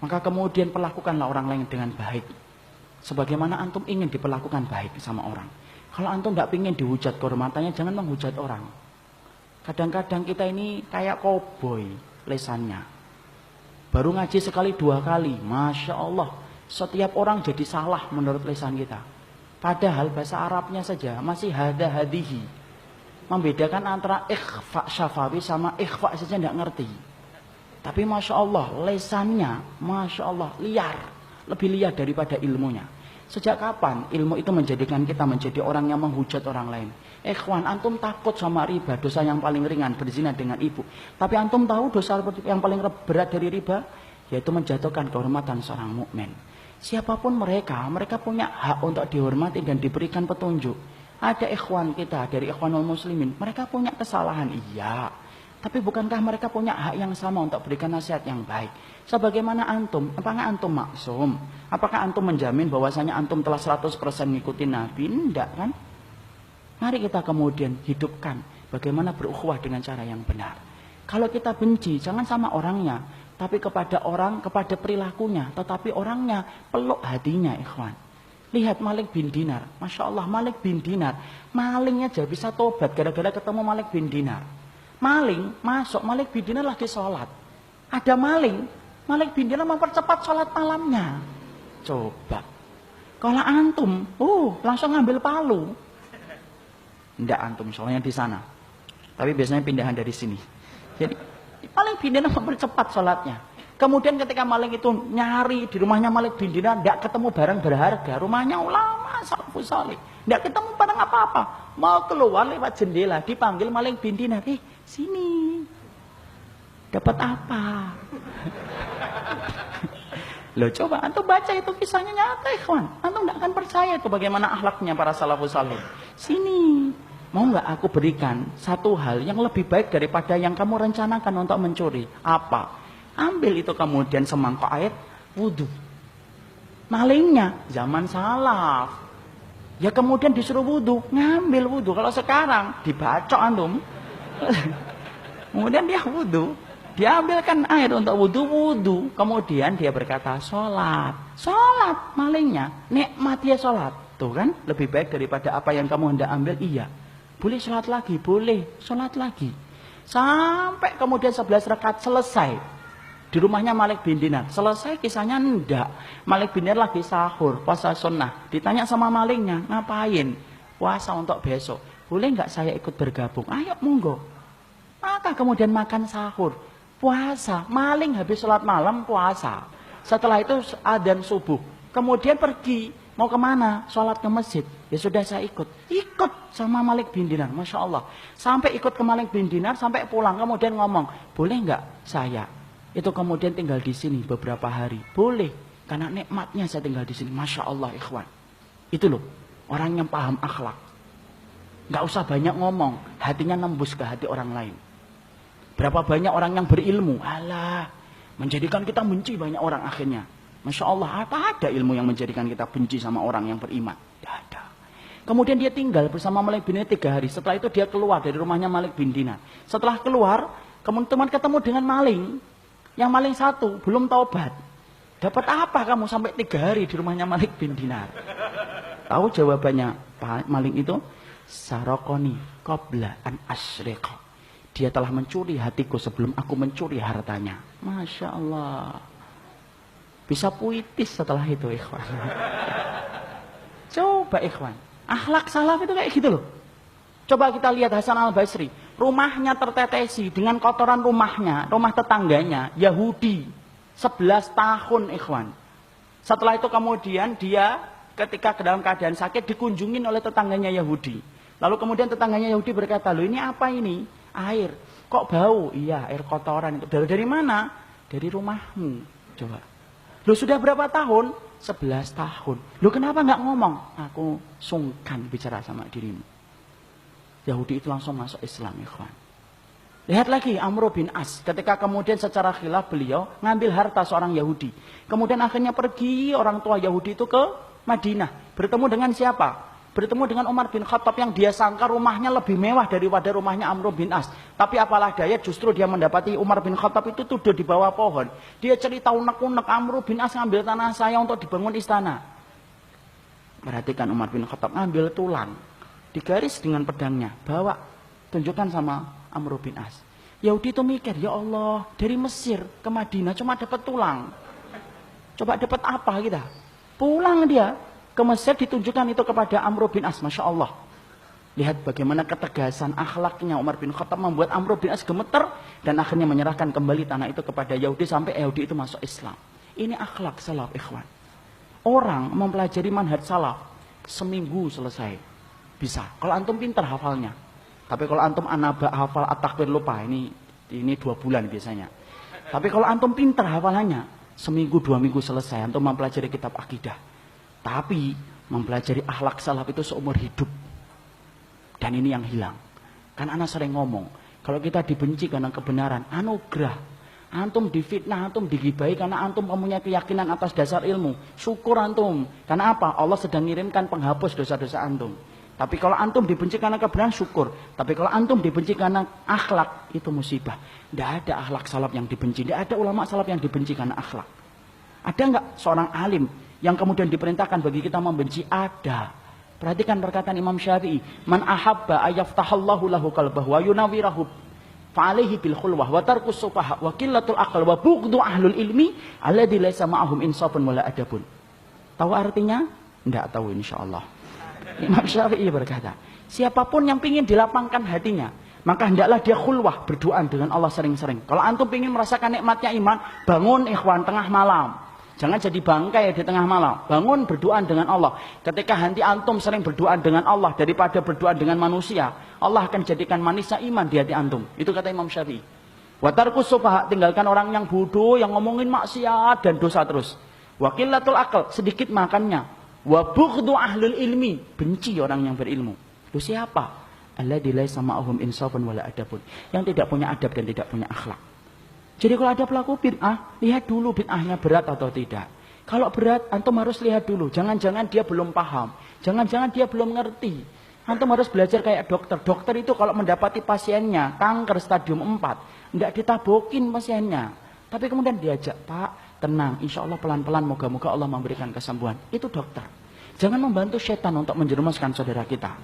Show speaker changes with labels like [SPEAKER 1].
[SPEAKER 1] Maka kemudian perlakukanlah orang lain dengan baik. Sebagaimana antum ingin diperlakukan baik sama orang. Kalau antum tidak ingin dihujat kehormatannya, jangan menghujat orang. Kadang-kadang kita ini kayak koboi lesannya. Baru ngaji sekali 2 kali, Masya Allah. Setiap orang jadi salah menurut lesan kita. Padahal bahasa Arabnya saja masih hada hadihi. Membedakan antara ikhfa syafawi sama ikhfa saja tidak ngerti. Tapi Masya Allah, lesannya Masya Allah liar. Lebih liar daripada ilmunya. Sejak kapan ilmu itu menjadikan kita menjadi orang yang menghujat orang lain? Ikhwan, antum takut sama riba, dosa yang paling ringan, berzina dengan ibu. Tapi antum tahu dosa yang paling berat dari riba? Yaitu menjatuhkan kehormatan seorang mukmin. Siapapun mereka punya hak untuk dihormati dan diberikan petunjuk. Ada ikhwan kita dari ikhwanul muslimin, mereka punya kesalahan, iya. Tapi bukankah mereka punya hak yang sama untuk berikan nasihat yang baik? Sebagaimana antum, apakah antum maksum? Apakah antum menjamin bahwasanya antum telah 100% ngikutin Nabi? Tidak kan? Mari kita kemudian hidupkan bagaimana berukhuwah dengan cara yang benar. Kalau kita benci, jangan sama orangnya, tapi kepada orang, kepada perilakunya, tetapi orangnya peluk hatinya, ikhwan. Lihat Malik bin Dinar, Masya Allah, Malik bin Dinar, malingnya aja bisa tobat gara-gara ketemu Malik bin Dinar. Maling masuk, Malik bin Dinar lagi sholat. Ada maling, Malik bin Dinar mempercepat sholat malamnya. Coba, kalau antum, langsung ngambil palu. Tidak antum, soalnya di sana. Tapi biasanya pindahan dari sini. Jadi Malik bin Dinar mempercepat sholatnya. Kemudian ketika maling itu nyari di rumahnya Malik bin Dinar, tidak ketemu barang berharga. Rumahnya ulama salafus salih, tidak ketemu barang apa-apa. Mau keluar lewat jendela, dipanggil Malik bin Dinar, sini, dapat apa? Loh coba antum baca itu kisahnya nyata, ikhwan. Antum tidak akan percaya itu bagaimana akhlaknya para salafus salih. Sini, mau nggak aku berikan satu hal yang lebih baik daripada yang kamu rencanakan untuk mencuri? Apa? Ambil itu kemudian semangkok air wudhu. Malingnya zaman salaf, ya kemudian disuruh wudhu, ngambil wudhu. Kalau sekarang dibacok antum, kemudian dia wudhu, dia ambilkan air untuk wudhu, kemudian dia berkata sholat malingnya, nikmat dia sholat. Tuh kan lebih baik daripada apa yang kamu hendak ambil. Iya, boleh sholat lagi, boleh sholat lagi, sampai kemudian 11 rakaat selesai. Di rumahnya Malik bin Dinar. Selesai kisahnya enggak. Malik bin Dinar lagi sahur, puasa sunnah. Ditanya sama malingnya, ngapain? Puasa untuk besok. Boleh enggak saya ikut bergabung? Ayo monggo. Maka kemudian makan sahur, puasa. Maling habis sholat malam puasa. Setelah itu adzan subuh. Kemudian pergi. Mau kemana? Sholat ke masjid. Ya sudah saya ikut. Ikut sama Malik bin Dinar. Masya Allah. Sampai ikut ke Malik bin Dinar, sampai pulang. Kemudian ngomong, boleh enggak saya itu kemudian tinggal di sini beberapa hari? Boleh, karena nikmatnya saya tinggal di sini. Masya Allah, ikhwan. Itu loh, orang yang paham akhlak. Nggak usah banyak ngomong, hatinya nembus ke hati orang lain. Berapa banyak orang yang berilmu, alah, menjadikan kita benci banyak orang akhirnya. Masya Allah, apa ada ilmu yang menjadikan kita benci sama orang yang beriman? Tidak ada. Kemudian dia tinggal bersama Malik bin Dinar 3 hari. Setelah itu dia keluar dari rumahnya Malik bin Dinar. Setelah keluar, kemudian ketemu dengan maling. Yang maling satu, belum taubat. Dapat apa kamu sampai 3 hari di rumahnya Malik bin Dinar? Tahu jawabannya Pak maling itu? Sarokoni qabla an asyriqa. Dia telah mencuri hatiku sebelum aku mencuri hartanya. Masya Allah. Bisa puitis setelah itu, ikhwan. Coba ikhwan, akhlak salaf itu kayak gitu loh. Coba kita lihat Hasan al-Basri. Rumahnya tertetesi dengan kotoran rumahnya, rumah tetangganya, Yahudi. 11 tahun, ikhwan. Setelah itu kemudian dia ketika dalam keadaan sakit dikunjungin oleh tetangganya Yahudi. Lalu kemudian tetangganya Yahudi berkata, loh ini apa ini? Air. Kok bau? Iya, air kotoran itu. Dari mana? Dari rumahmu. Coba. Loh sudah berapa tahun? 11 tahun. Loh kenapa nggak ngomong? Aku sungkan bicara sama dirimu. Yahudi itu langsung masuk Islam, ikhwan. Lihat lagi Amr bin As. Ketika kemudian secara khilaf beliau ngambil harta seorang Yahudi. Kemudian akhirnya pergi orang tua Yahudi itu ke Madinah. Bertemu dengan siapa? bertemu dengan Umar bin Khattab yang dia sangka rumahnya lebih mewah daripada rumahnya Amr bin As. Tapi apalah daya, justru dia mendapati Umar bin Khattab itu tidur di bawah pohon. Dia cerita unek-unek, Amr bin As ngambil tanah saya untuk dibangun istana. Perhatikan, Umar bin Khattab ngambil tulang, digaris dengan pedangnya, bawa, tunjukkan sama Amr bin As. Yahudi itu mikir, ya Allah, dari Mesir ke Madinah cuma dapat tulang. Coba dapat apa kita? Pulang dia ke Mesir, ditunjukkan itu kepada Amr bin As. Masya Allah. Lihat bagaimana ketegasan akhlaknya Umar bin Khattab membuat Amr bin As gemeter dan akhirnya menyerahkan kembali tanah itu kepada Yahudi sampai Yahudi itu masuk Islam. Ini akhlak salaf, ikhwan. Orang mempelajari manhaj salaf seminggu selesai. Bisa. Kalau antum pintar hafalnya. Tapi kalau antum anaba hafal at-takbir lupa, ini 2 bulan biasanya. Tapi kalau antum pintar hafalannya, seminggu 2 minggu selesai antum mempelajari kitab akidah. Tapi mempelajari akhlak salaf itu seumur hidup. Dan ini yang hilang. Kan ana sering ngomong, kalau kita dibenci karena kebenaran, anugerah. Antum difitnah, antum digibahi karena antum mempunyai keyakinan atas dasar ilmu. Syukur antum. Karena apa? Allah sedang ngirimkan penghapus dosa-dosa antum. Tapi kalau antum dibenci karena kebenaran, syukur. Tapi kalau antum dibenci karena akhlak, itu musibah. Tidak ada akhlak salaf yang dibenci. Tidak ada ulama salaf yang dibenci karena akhlak. Ada enggak seorang alim yang kemudian diperintahkan bagi kita membenci? Ada. Perhatikan perkataan Imam Syafi'i. Man ahabba ayyaftahallahu lahu qalbahu wa yunawwirahu fa'alaihi bil khulwah wa tarkus sufaha wa qillatul aql wa bughdu ahlul ilmi alladzi laisa ma'ahum insafun wala adabun. Tahu artinya? Enggak tahu insyaallah. Imam Syafi'i berkata, siapapun yang ingin dilapangkan hatinya, maka hendaklah dia khulwah, berdoa dengan Allah sering-sering. Kalau antum ingin merasakan nikmatnya iman, bangun ikhwan tengah malam. Jangan jadi bangkai di tengah malam. Bangun berdoa dengan Allah. Ketika hati antum sering berdoa dengan Allah daripada berdoa dengan manusia, Allah akan jadikan manisnya iman di hati antum. Itu kata Imam Syafi'i. Wa tarkus sufaha, tinggalkan orang yang bodoh, yang ngomongin maksiat dan dosa terus. Wa qillatul aql, sedikit makannya. Wa bughdu ahlul ilmi, benci orang yang berilmu. Itu siapa? Alladzi laisa ma'ahum insafun wala adabun, yang tidak punya adab dan tidak punya akhlak. Jadi kalau ada pelaku bid'ah, lihat dulu bid'ahnya berat atau tidak. Kalau berat, antum harus lihat dulu. Jangan-jangan dia belum paham. Jangan-jangan dia belum ngerti. Antum harus belajar kayak dokter. Dokter itu kalau mendapati pasiennya kanker stadium 4, tidak ditabokin pasiennya. Tapi kemudian diajak, Pak, tenang, insya Allah pelan-pelan, moga-moga Allah memberikan kesembuhan. Itu dokter. Jangan membantu setan untuk menjerumuskan saudara kita.